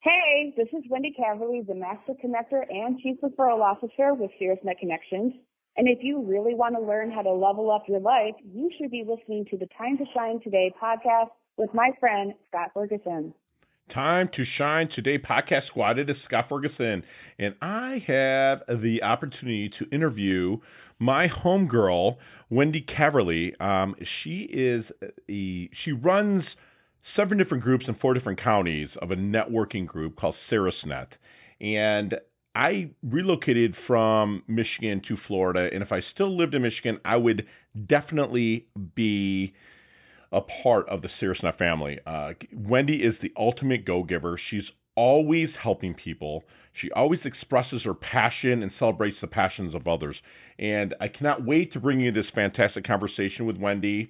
Hey, this is Wendy Caverly, the Master Connector and Chief Referral Officer with SiriusNet Connections. And if you really want to learn how to level up your life, you should be listening to the Time to Shine Today podcast with my friend, Scott Ferguson. Time to Shine Today podcast squad. It is Scott Ferguson, and I have the opportunity to interview my homegirl, Wendy Caverly. She runs 7 different groups in 4 different counties of a networking group called SiriusNet. And I relocated from Michigan to Florida, and if I still lived in Michigan, I would definitely be a part of the SiriusNet family. Wendy is the ultimate go-giver. She's always helping people. She always expresses her passion and celebrates the passions of others. And I cannot wait to bring you this fantastic conversation with Wendy.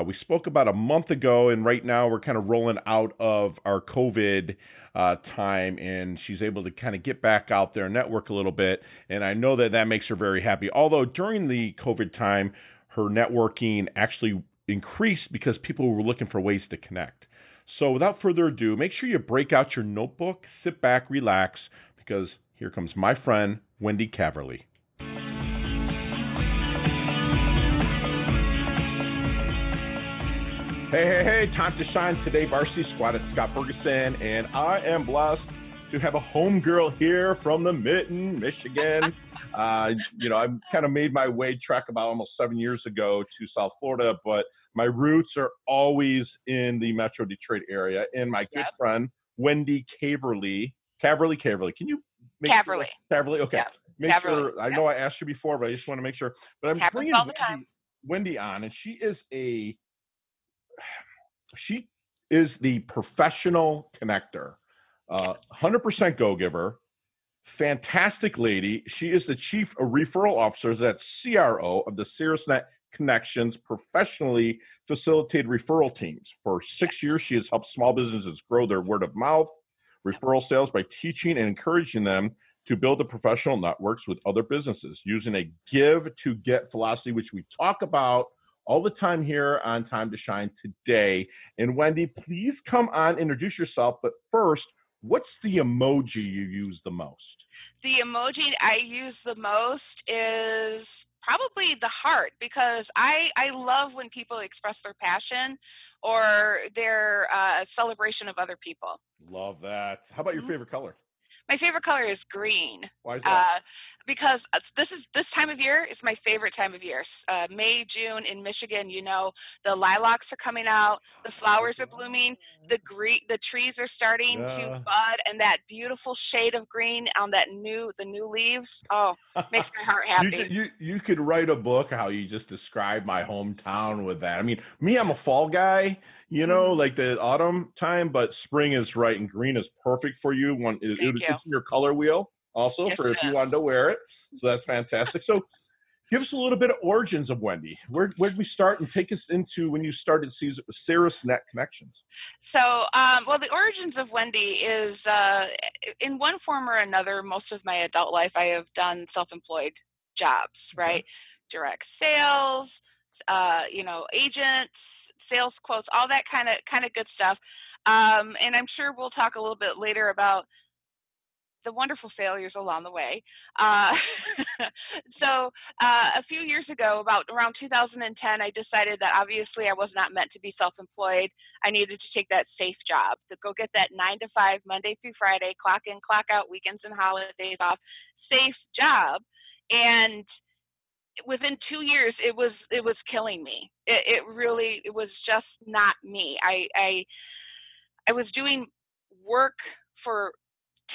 We spoke about a month ago, and right now we're kind of rolling out of our COVID time, and she's able to kind of get back out there and network a little bit. And I know that makes her very happy. Although during the COVID time, her networking actually increased because people were looking for ways to connect. So without further ado, make sure you break out your notebook, sit back, relax, because here comes my friend, Wendy Caverly. Hey, time to shine today, Varsity Squad. It's Scott Ferguson, and I am blessed to have a homegirl here from the Mitten, Michigan. I kind of made my way trek about almost 7 years ago to South Florida, but my roots are always in the Metro Detroit area. And my good friend, Wendy Caverly. Caverly. Can you make Caverly. Sure? Caverly? Okay. Yep. Make Caverly. sure. I know I asked you before, but I just want to make sure. But I'm bringing Wendy on, and she is the professional connector, 100% go-giver, fantastic lady. She is the Chief Referral Officer, that's CRO of the SiriusNet Connections, professionally facilitated referral teams. For 6 years, she has helped small businesses grow their word of mouth, referral sales by teaching and encouraging them to build the professional networks with other businesses using a give-to-get philosophy, which we talk about all the time here on Time to Shine Today. And Wendy, please come on, introduce yourself. But first, what's the emoji you use the most? The emoji I use the most is probably the heart, because I love when people express their passion or their celebration of other people. Love that. How about your favorite color? My favorite color is green. Why is that? Because this time of year is my favorite time of year. May, June in Michigan, the lilacs are coming out, the flowers are blooming, the trees are starting to bud, and that beautiful shade of green on the new leaves. Oh, makes my heart happy. You could write a book how you just describe my hometown with that. I mean, I'm a fall guy, like the autumn time, but spring is right, and green is perfect for you. It's in your color wheel also, yes, for if you wanted to wear it. So that's fantastic. So give us a little bit of origins of Wendy. Where did we start, and take us into when you started SiriusNet Connections? So, the origins of Wendy is, in one form or another, most of my adult life, I have done self-employed jobs, right? Okay. Direct sales, agents, sales quotes, all that kind of good stuff. And I'm sure we'll talk a little bit later about the wonderful failures along the way. So a few years ago, around 2010, I decided that obviously I was not meant to be self-employed. I needed to take that safe job, to go get that 9 to 5, Monday through Friday, clock in, clock out, weekends and holidays off, safe job. And within 2 years, it was killing me. It was just not me. I was doing work for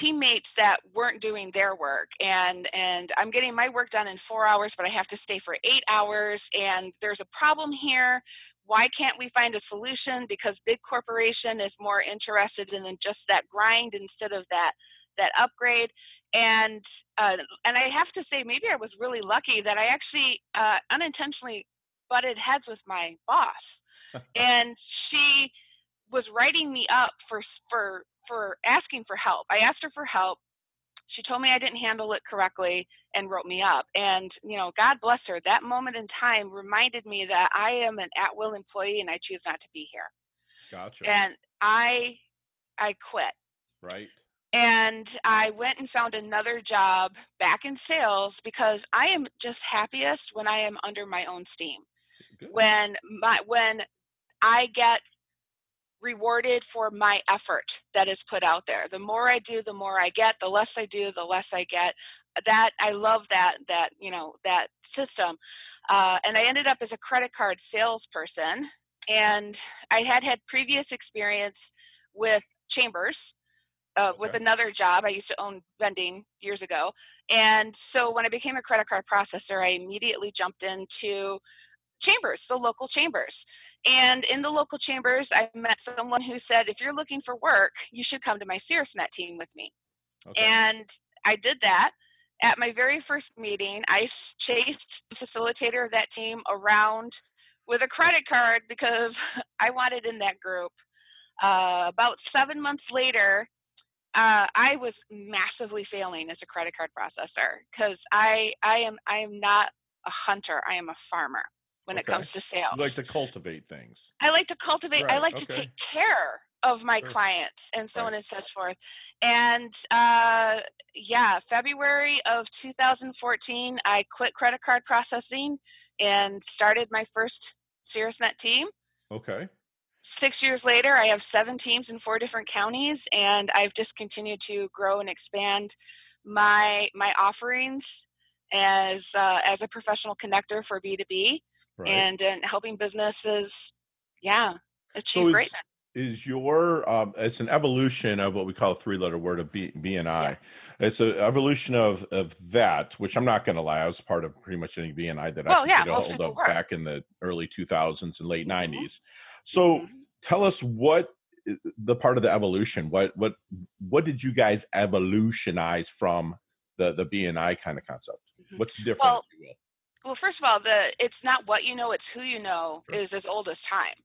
teammates that weren't doing their work, and I'm getting my work done in 4 hours, but I have to stay for 8 hours, and there's a problem here. Why can't we find a solution? Because big corporation is more interested in just that grind instead of that upgrade. And I have to say, maybe I was really lucky that I actually unintentionally butted heads with my boss, and she was writing me up for asking for help. I asked her for help. She told me I didn't handle it correctly and wrote me up. And, God bless her. That moment in time reminded me that I am an at-will employee and I choose not to be here. Gotcha. And I quit. Right. And I went and found another job back in sales because I am just happiest when I am under my own steam. Good. When I get rewarded for my effort that is put out there. The more I do, the more I get. The less I do, the less I get. That I love that system. And I ended up as a credit card salesperson, and I had previous experience with chambers. With another job. I used to own vending years ago. And so when I became a credit card processor, I immediately jumped into chambers, the local chambers. And in the local chambers, I met someone who said, if you're looking for work, you should come to my SiriusNet team with me. Okay. And I did that. At my very first meeting, I chased the facilitator of that team around with a credit card because I wanted in that group. About 7 months later, I was massively failing as a credit card processor because I am not a hunter. I am a farmer when it comes to sales. You like to cultivate things. I like to cultivate. Right. I like to take care of my clients and so on and so forth. And February of 2014, I quit credit card processing and started my first SiriusNet team. Okay. 6 years later, I have 7 teams in 4 different counties, and I've just continued to grow and expand my offerings as a professional connector for B2B, and helping businesses, achieve greatness. Is your it's an evolution of what we call a 3-letter word of BNI. Yeah. It's an evolution of that, which I'm not going to lie, I was part of pretty much any BNI that I could get a hold of back in the early 2000s and late 90s. So tell us what the part of the evolution. What did you guys evolutionize from the BNI kind of concept? What's different, if you will? Well, first of all, it's not what you know, it's who you know is as old as time.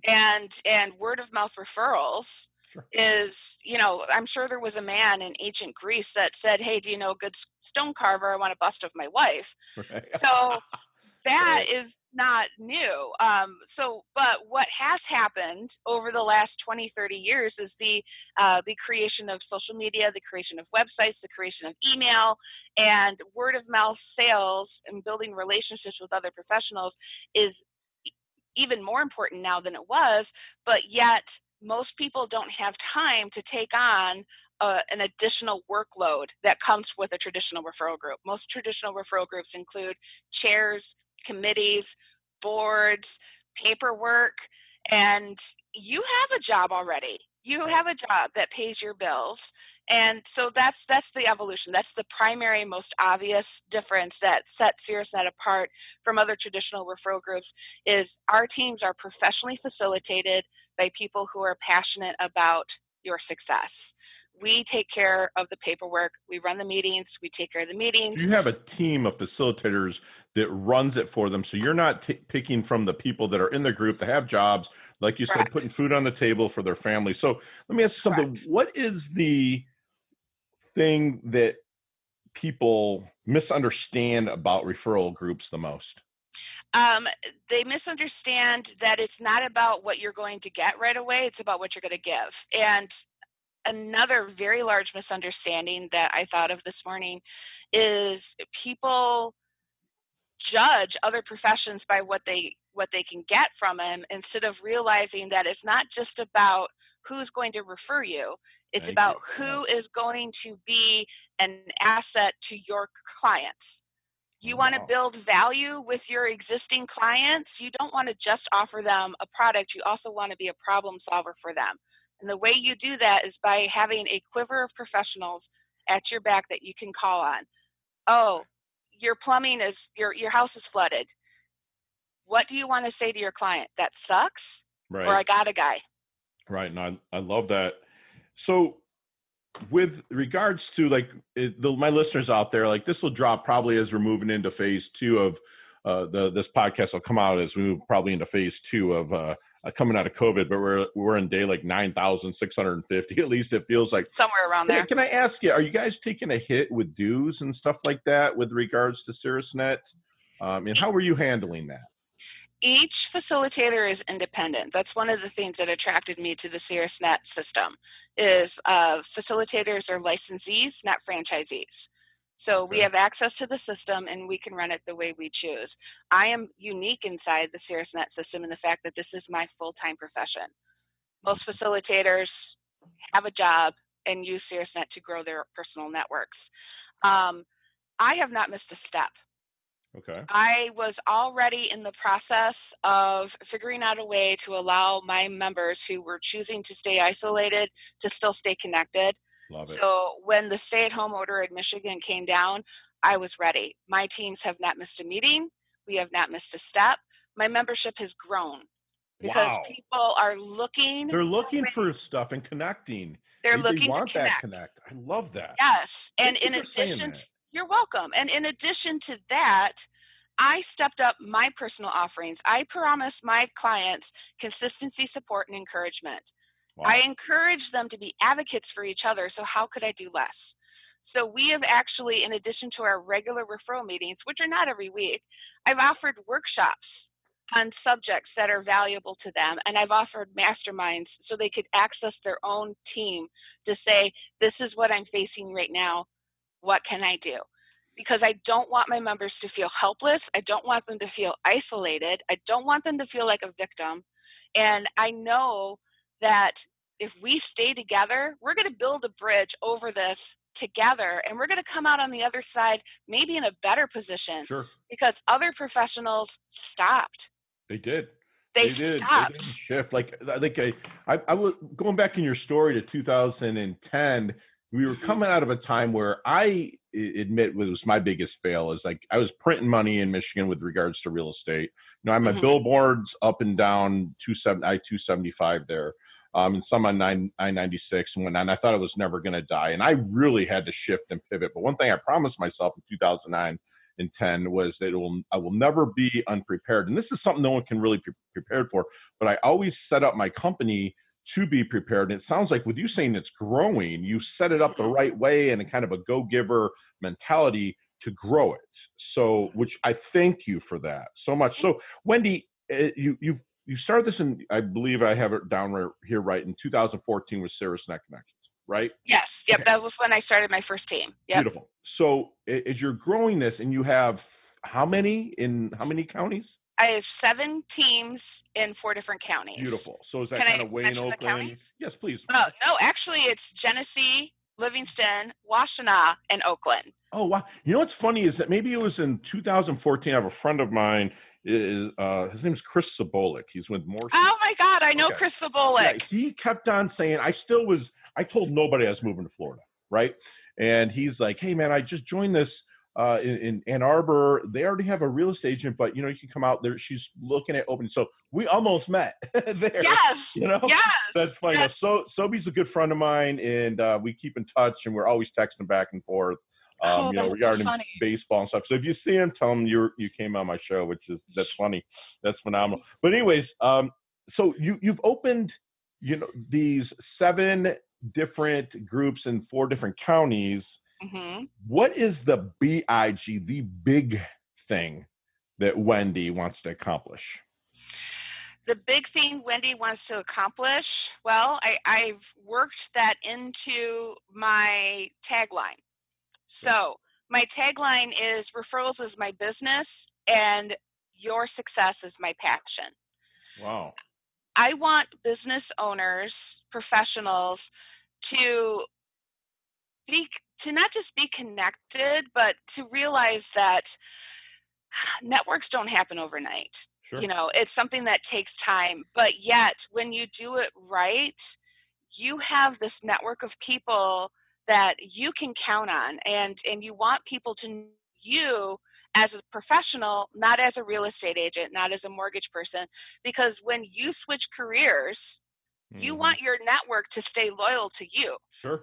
And word of mouth referrals is, I'm sure there was a man in ancient Greece that said, hey, do you know a good stone carver? I want a bust of my wife. So that is not new. But what has happened over the last 20, 30 years is the creation of social media, the creation of websites, the creation of email, and word of mouth sales and building relationships with other professionals is even more important now than it was, but yet most people don't have time to take on an additional workload that comes with a traditional referral group. Most traditional referral groups include chairs, committees, boards, paperwork, and you have a job already. You have a job that pays your bills. And so that's the evolution. That's the primary, most obvious difference that sets SiriusNet apart from other traditional referral groups is our teams are professionally facilitated by people who are passionate about your success. We take care of the paperwork. We run the meetings. We take care of the meetings. You have a team of facilitators that runs it for them. So you're not picking from the people that are in the group that have jobs, like you said, putting food on the table for their family. So let me ask you something. What is the thing that people misunderstand about referral groups the most? They misunderstand that it's not about what you're going to get right away. It's about what you're going to give. And another very large misunderstanding that I thought of this morning is people judge other professions by what they can get from them instead of realizing that it's not just about who's going to refer you. It's about who is going to be an asset to your clients. You want to build value with your existing clients. You don't want to just offer them a product. You also want to be a problem solver for them. And the way you do that is by having a quiver of professionals at your back that you can call on. Oh, your plumbing is, your house is flooded. What do you want to say to your client? That sucks? Right. Or I got a guy. Right. And I love that. So with regards to my listeners out there, this will drop probably as we're moving into phase 2 of this podcast will come out as we move probably into phase 2 of coming out of COVID, but we're in day 9,650. At least it feels like somewhere around there. Can I ask you, are you guys taking a hit with dues and stuff like that with regards to SiriusNet? And how were you handling that? Each facilitator is independent. That's one of the things that attracted me to the SiriusNet system is facilitators are licensees, not franchisees. So we have access to the system and we can run it the way we choose. I am unique inside the SiriusNet system in the fact that this is my full-time profession. Most facilitators have a job and use SiriusNet to grow their personal networks. I have not missed a step. Okay. I was already in the process of figuring out a way to allow my members who were choosing to stay isolated to still stay connected. Love it. So when the stay-at-home order in Michigan came down, I was ready. My teams have not missed a meeting. We have not missed a step. My membership has grown because people are looking. They're looking for stuff and connecting. They're looking to want to connect. That connect. I love that. Yes, and Thank in you for saying addition, that. you're welcome. And in addition to that, I stepped up my personal offerings. I promised my clients consistency, support, and encouragement. Wow. I encourage them to be advocates for each other, so how could I do less? So we have actually, in addition to our regular referral meetings, which are not every week, I've offered workshops on subjects that are valuable to them, and I've offered masterminds so they could access their own team to say, this is what I'm facing right now, what can I do? Because I don't want my members to feel helpless. I don't want them to feel isolated. I don't want them to feel like a victim. And I know that if we stay together, we're going to build a bridge over this together, and we're going to come out on the other side maybe in a better position. Sure. Because other professionals stopped. They did. They stopped. They didn't shift. I was going back in your story to 2010. We were coming out of a time where I admit was my biggest fail is like I was printing money in Michigan with regards to real estate. You know, I have my billboards up and down I-275 there, and some on I-96 and whatnot. And I thought it was never going to die, and I really had to shift and pivot. But one thing I promised myself in 2009 and 10 was that I will never be unprepared. And this is something no one can really be prepared for. But I always set up my company to be prepared. And it sounds like with you saying it's growing, you set it up the right way and a kind of a go-giver mentality to grow it. So, which I thank you for that so much. So, Wendy, you started this in, I believe I have it down right here, right, in 2014 with SiriusNet Connections, right? Yes. Yep. Okay. That was when I started my first team. Yep. Beautiful. So, as you're growing this, and you have how many counties? I have 7 teams in 4 different counties. Beautiful. So is that kind of Wayne, Oakland? Yes, please. No, actually it's Genesee, Livingston, Washtenaw, and Oakland. Oh, wow. You know what's funny is that maybe it was in 2014. I have a friend of mine. His name is Chris Sobolik. He's with Morse. Oh my God, I know Chris Sobolik. Yeah, he kept on saying, I told nobody I was moving to Florida, right? And he's like, hey man, I just joined this in Ann Arbor. They already have a real estate agent, but you can come out there. She's looking at opening. So we almost met there. Yes. Yes. That's funny. Yes. Sobe's a good friend of mine, and we keep in touch, and we're always texting back and forth. Regarding baseball and stuff. So if you see him, tell him you came on my show, that's funny. That's phenomenal. But anyways, so you've opened, these 7 different groups in 4 different counties. Mm-hmm. What is the BIG, the big thing that Wendy wants to accomplish? The big thing Wendy wants to accomplish, well, I've worked that into my tagline. So my tagline is referrals is my business and your success is my passion. Wow. I want business owners, professionals to not just be connected, but to realize that networks don't happen overnight. Sure. It's something that takes time, but yet when you do it right, you have this network of people that you can count on, and you want people to know you as a professional, not as a real estate agent, not as a mortgage person, because when you switch careers, you want your network to stay loyal to you. Sure.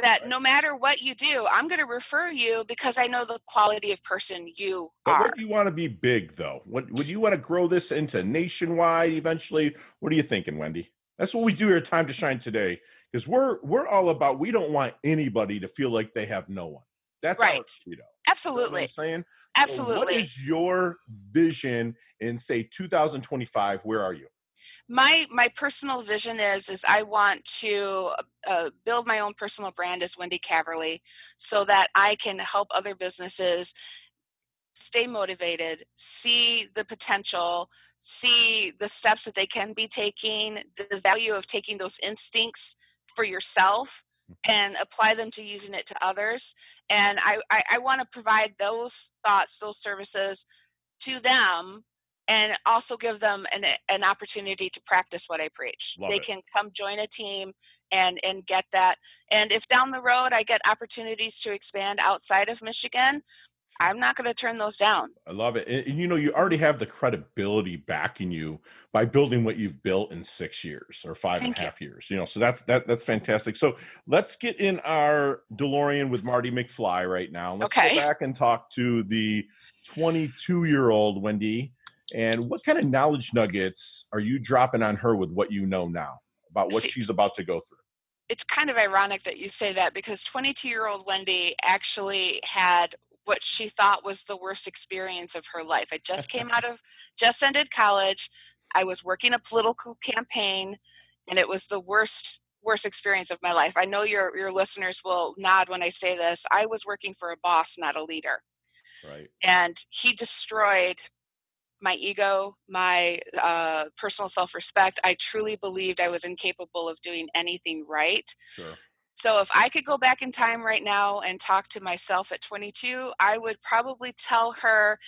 That no matter what you do, I'm going to refer you because I know the quality of person you are. But what do you want to be big, though? Would you want to grow this into nationwide eventually? What are you thinking, Wendy? That's what we do here at Time to Shine today, because we're all about, we don't want anybody to feel like they have no one. That's right. our credo. Absolutely. You know what I'm saying? Absolutely. So what is your vision in, say, 2025? Where are you? My personal vision is I want to build my own personal brand as Wendy Caverly, so that I can help other businesses stay motivated, see the potential, see the steps that they can be taking, the value of taking those instincts for yourself and apply them to using it to others. And I want to provide those thoughts, those services to them, and also give them an opportunity to practice what I preach. They can come join a team and get that. And if down the road I get opportunities to expand outside of Michigan, I'm not going to turn those down. I love it. And you know, you already have the credibility backing you by building what you've built in 6 years or 5.5 years. You know, so that's fantastic. So let's get in our DeLorean with Marty McFly right now. Let's go back and talk to the 22-year-old Wendy. And what kind of knowledge nuggets are you dropping on her with what you know now about what she's about to go through? It's kind of ironic that you say that, because 22-year-old Wendy actually had what she thought was the worst experience of her life. I just just ended college. I was working a political campaign, and it was the worst experience of my life. I know your listeners will nod when I say this. I was working for a boss, not a leader. Right. And he destroyed my ego, my personal self-respect. I truly believed I was incapable of doing anything right. Sure. So if I could go back in time right now and talk to myself at 22, I would probably tell her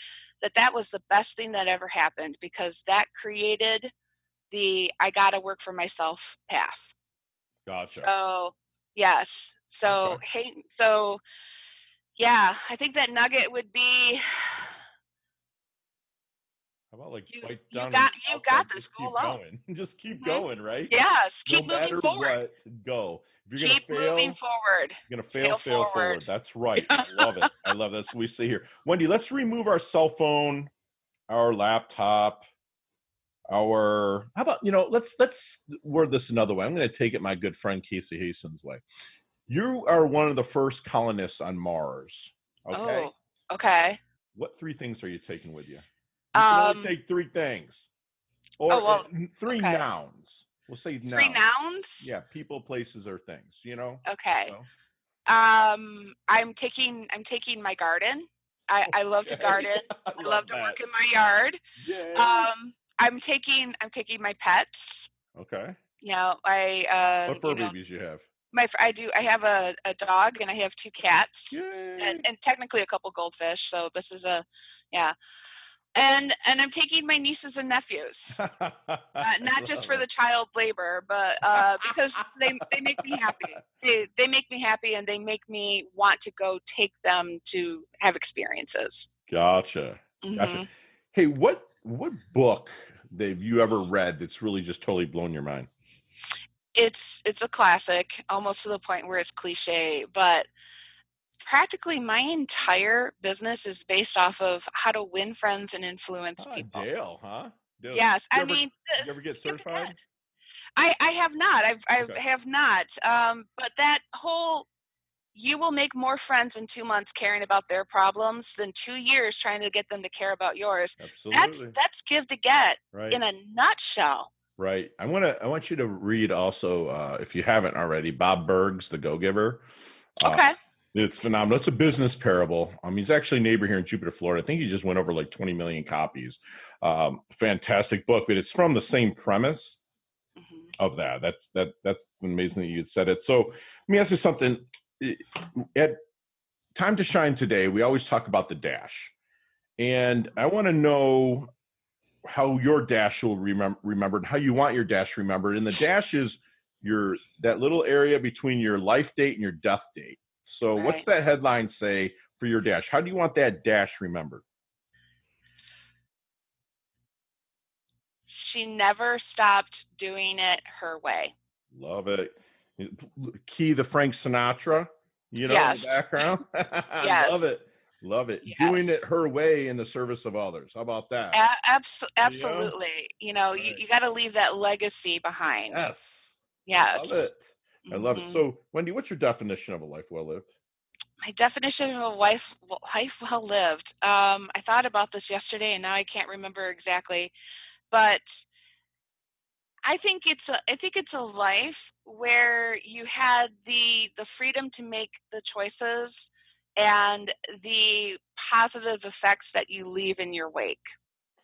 that was the best thing that ever happened, because that created the I got to work for myself path. Gotcha. So, yes. So, I think that nugget would be, how about you got this. Just keep going. Just keep going, right? Yes. Keep no moving forward. What, go. If you're keep gonna fail, moving forward. You're gonna fail forward. That's right. I love it. I love it. That's what we say here. Wendy, let's remove our cell phone, our laptop, how about, let's word this another way. I'm going to take it my good friend Casey Hastings' way. You are one of the first colonists on Mars. Okay. Oh, okay. What 3 things are you taking with you? You can only take 3 things, or 3 nouns. We'll say nouns. 3 nouns? Yeah, people, places, or things. Okay. So. I'm taking my garden. I love to garden. I love to work in my yard. Yay. I'm taking my pets. Okay. What fur babies you have? I have a dog, and I have 2 cats. Yay. And technically a couple goldfish. So this is And I'm taking my nieces and nephews, not just for the child labor, but because they make me happy. They make me happy, and they make me want to go take them to have experiences. Gotcha. Mm-hmm. Gotcha. Hey, what book have you ever read that's really just totally blown your mind? It's a classic, almost to the point where it's cliche, but practically my entire business is based off of how to win friends and influence people. Dale, huh? Dale, yes. Did you ever get certified? I have not. I have not. But that whole, you will make more friends in 2 months caring about their problems than 2 years trying to get them to care about yours. Absolutely. That's give to get, right. In a nutshell. Right. I want you to read also, if you haven't already, Bob Berg's The Go-Giver. Okay. It's phenomenal. It's a business parable. He's actually a neighbor here in Jupiter, Florida. I think he just went over like 20 million copies. Fantastic book, but it's from the same premise of that. That's amazing that you said it. So let me ask you something. At Time to Shine today, we always talk about the dash, and I want to know how your dash will remembered, how you want your dash remembered. And the dash is that little area between your life date and your death date. So What's that headline say for your dash? How do you want that dash remembered? She never stopped doing it her way. Love it. Key the Frank Sinatra, in the background. Yes. Love it. Yes. Doing it her way in the service of others. How about that? Absolutely. You got to leave that legacy behind. Yes. Yes. I love it. I love it. So, Wendy, what's your definition of a life well lived? My definition of a life well lived. I thought about this yesterday, and now I can't remember exactly. But I think it's a life where you had the freedom to make the choices and the positive effects that you leave in your wake.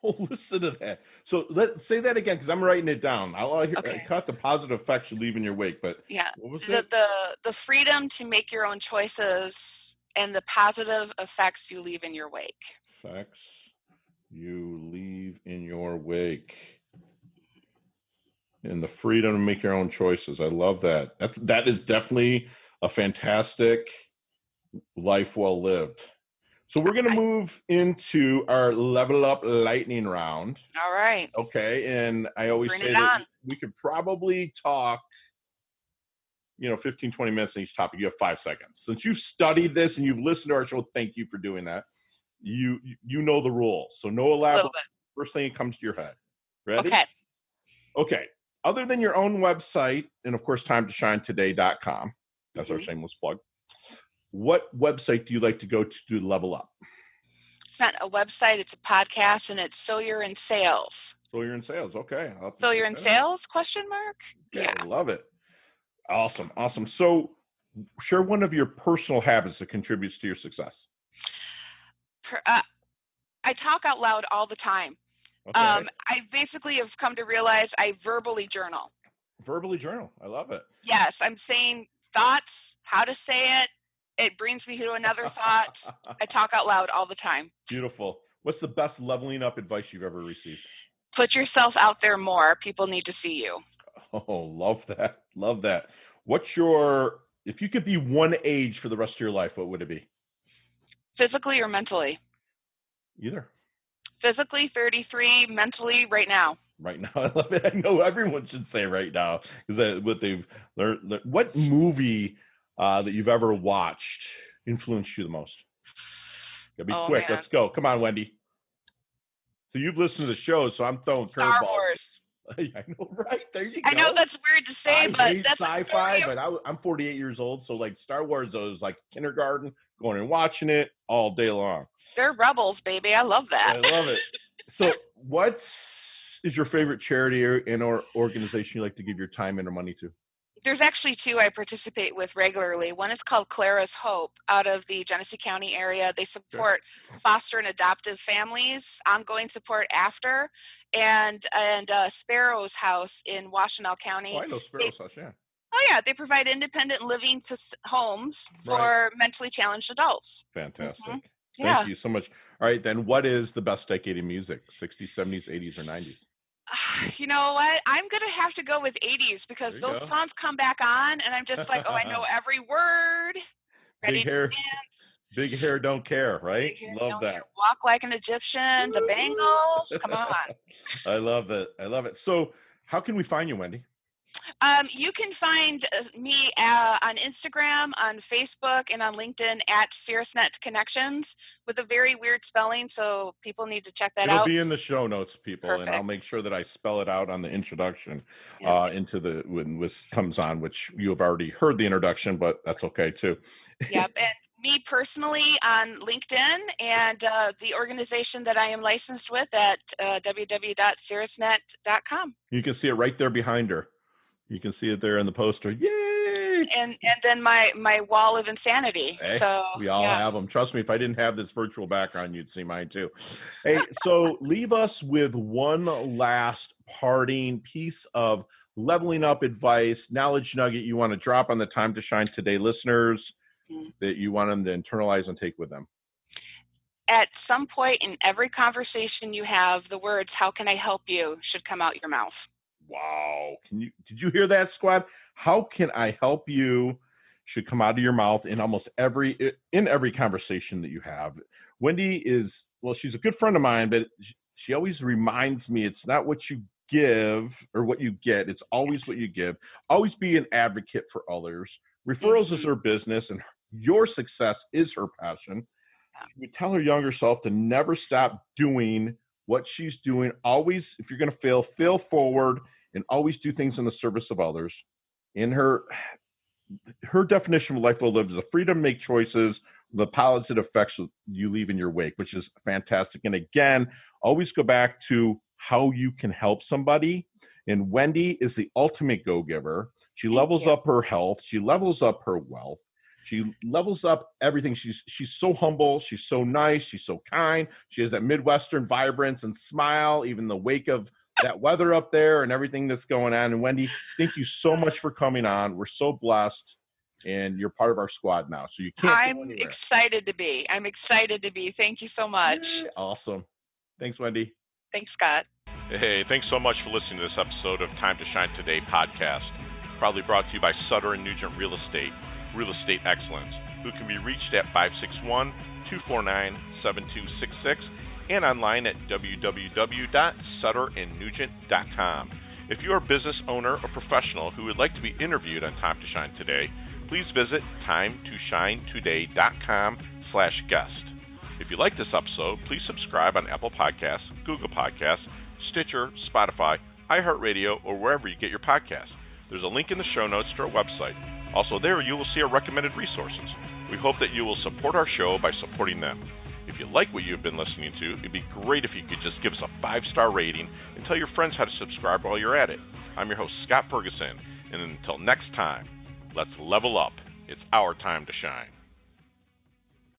Oh, listen to that. So let's say that again, because I'm writing it down. I caught the positive effects you leave in your wake, but Yeah, what was it? The freedom to make your own choices and the positive effects you leave in your wake. Effects you leave in your wake. And the freedom to make your own choices. I love that. That is definitely a fantastic life well lived. So we're going to move into our level up lightning round. All right. Okay, and I always say that we could probably talk 15, 20 minutes on each topic. You have 5 seconds. Since you've studied this and you've listened to our show, thank you for doing that. You know the rules. So no elaborate. First thing that comes to your head. Ready? Okay. Other than your own website and, of course, timetoshinetoday.com, that's our shameless plug, what website do you like to go to level up? It's not a website. It's a podcast, and it's So You're in Sales. So You're in Sales. Okay. So You're in Sales? Question mark? Okay, yeah. I love it. Awesome. So share one of your personal habits that contributes to your success. I talk out loud all the time. Okay. I basically have come to realize I verbally journal. Verbally journal. I love it. Yes. I'm saying thoughts, how to say it. It brings me to another thought. I talk out loud all the time. Beautiful. What's the best leveling up advice you've ever received? Put yourself out there more. People need to see you. Oh, love that. Love that. If you could be one age for the rest of your life, what would it be? Physically or mentally? Either. Physically, 33. Mentally, right now. Right now. I love it. I know everyone should say right now, because what they've learned. What movie that you've ever watched influenced you the most? Gotta be quick. Man. Let's go. Come on, Wendy. So you've listened to the show, so I'm throwing curveballs. Star Wars. I know, right? There you go. I know that's weird to say, but that's sci-fi. But I'm 48 years old, so like Star Wars, I was like kindergarten, going and watching it all day long. They're rebels, baby. I love that. I love it. So, what is your favorite charity or organization you like to give your time and or money to? There's actually two I participate with regularly. One is called Clara's Hope out of the Genesee County area. They support foster and adoptive families, ongoing support after, and Sparrow's House in Washtenaw County. Oh, I know Sparrow's House, yeah. Oh, yeah. They provide independent living homes for mentally challenged adults. Fantastic. Mm-hmm. Thank you so much. All right, then what is the best decade in music, 60s, 70s, 80s, or 90s? You know what? I'm going to have to go with 80s because those songs come back on, and I'm just like, oh, I know every word. Big hair, don't care, right? Love that. Care. Walk like an Egyptian, the Bangles. Come on. I love it. So how can we find you, Wendy? You can find me on Instagram, on Facebook, and on LinkedIn at FierceNet Connections with a very weird spelling, so people need to check that out. It'll be in the show notes, people. Perfect. And I'll make sure that I spell it out on the introduction when this comes on, which you have already heard the introduction, but that's okay too. Yep. And me personally on LinkedIn and the organization that I am licensed with at www.cirrusnet.com. You can see it right there behind her. You can see it there in the poster. Yay! And then my wall of insanity. Hey, so we all have them. Trust me, if I didn't have this virtual background, you'd see mine too. Hey, so leave us with one last parting piece of leveling up advice, knowledge nugget you want to drop on the Time to Shine Today listeners that you want them to internalize and take with them. At some point in every conversation you have, the words, "How can I help you?" should come out your mouth. Wow. Did you hear that, squad? How can I help you should come out of your mouth in almost every conversation that you have. Wendy she's a good friend of mine, but she always reminds me it's not what you give or what you get. It's always what you give. Always be an advocate for others. Referrals is her business, and your success is her passion. You tell her younger self to never stop doing what she's doing. Always, if you're going to fail forward and always do things in the service of others. In her her definition of life well lived is the freedom to make choices, the positive effects you leave in your wake, which is fantastic. And again, always go back to how you can help somebody. And Wendy is the ultimate go-giver. She levels up her health. She levels up her wealth. She levels up everything. She's so humble. She's so nice. She's so kind. She has that Midwestern vibrance and smile, even in the wake of that weather up there and everything that's going on. And Wendy, thank you so much for coming on. We're so blessed, and you're part of our squad now. So you can't go anywhere. I'm excited to be. Thank you so much. Awesome. Thanks, Wendy. Thanks, Scott. Hey, thanks so much for listening to this episode of Time to Shine Today podcast. Proudly brought to you by Sutter & Nugent Real Estate Excellence, who can be reached at 561-249-7266 and online at www.sutterandnugent.com. If you are a business owner or professional who would like to be interviewed on Time to Shine Today, please visit timetoshinetoday.com/guest. If you like this episode, please subscribe on Apple Podcasts, Google Podcasts, Stitcher, Spotify, iHeartRadio, or wherever you get your podcasts. There's a link in the show notes to our website. Also there, you will see our recommended resources. We hope that you will support our show by supporting them. If you like what you've been listening to, it'd be great if you could just give us a 5-star rating and tell your friends how to subscribe while you're at it. I'm your host, Scott Ferguson, and until next time, let's level up. It's our time to shine.